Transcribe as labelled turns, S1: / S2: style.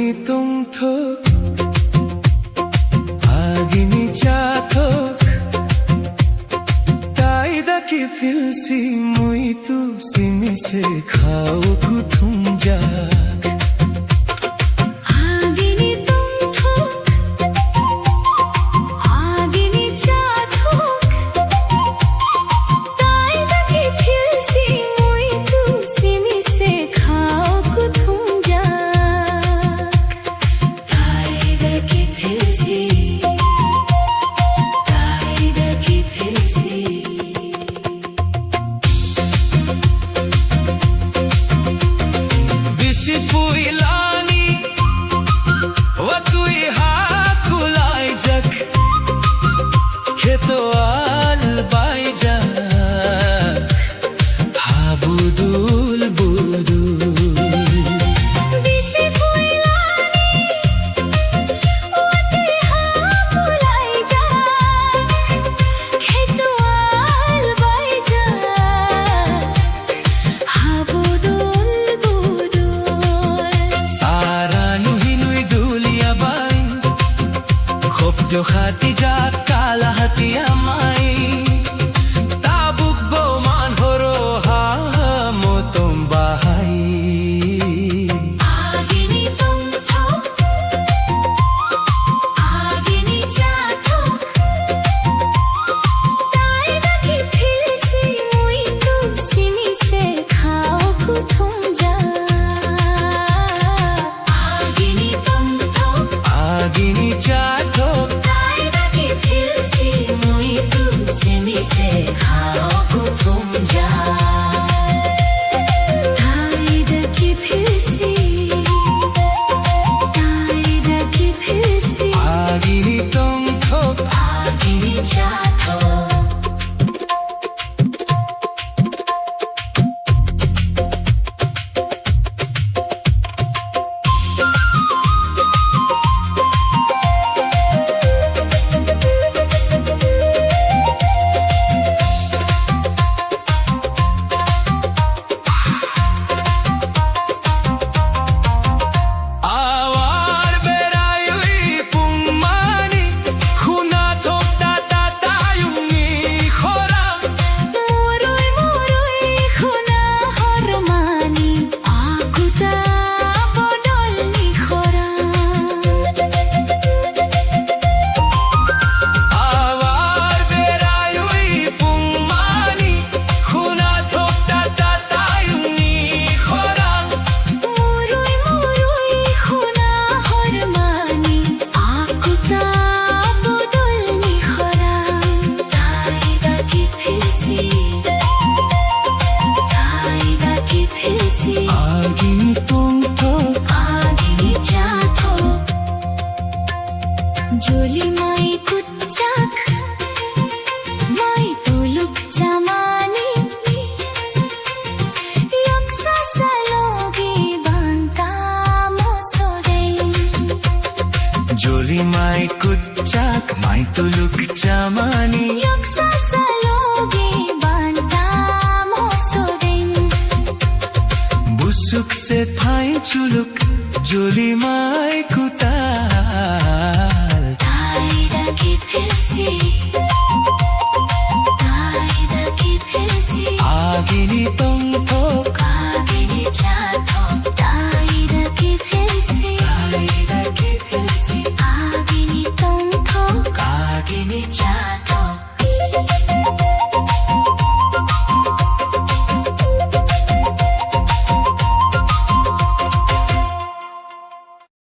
S1: Agini tungthok Agini chathok Taida ki filsi mui tu simi se khao kuthum jak
S2: Agini tungthok Agini chathok Taida ki filsi mui tu simi se khao kuthum jak Taida ki filsi Taida ki filsi
S1: Bisi puilani Watui hakulai jak Kheto al baijak Habudul budul
S2: Bisi puilani Wati hakulai jak Kheto al baijak Habudul budul
S1: Sara nuhi nui dulia bai Khop jo khati jak kala hati amai Tabuk bo man horo ha motom bahai
S2: Agini tungthok Agini chathok Taida ki filsi mui tu simi se khao kuthum jak Agini tungthok
S1: Agini chathok
S2: Taida ki filsi mui tu simi se khao kuthum jak Taida ki filsi Taida ki filsi
S1: Agini tungthok
S2: Agini chathok
S1: Awar berayui pungmani Khuna thok ta ta tayung ni khoram
S2: Murui murui khuna hormani Aku ta bodol ni khoram
S1: Awar berayui pungmani Khuna thok ta ta tayung ni khoram
S2: Murui murui khuna hormani Aku ta bodol ni khoram Taida ki filsi Taida ki filsi
S1: Agini tungthok
S2: Agini chathok Joli mai kuchak Mai tuluk chamani Yaksa salogi banta mosodeng
S1: Joli mai kuchak mai tuluk chamani
S2: Yaksa salogi banta mosodeng
S1: Busuk se phai chuluk Joli mai kutal
S2: Taida ki filsi Taida ki filsi
S1: Agini tungthok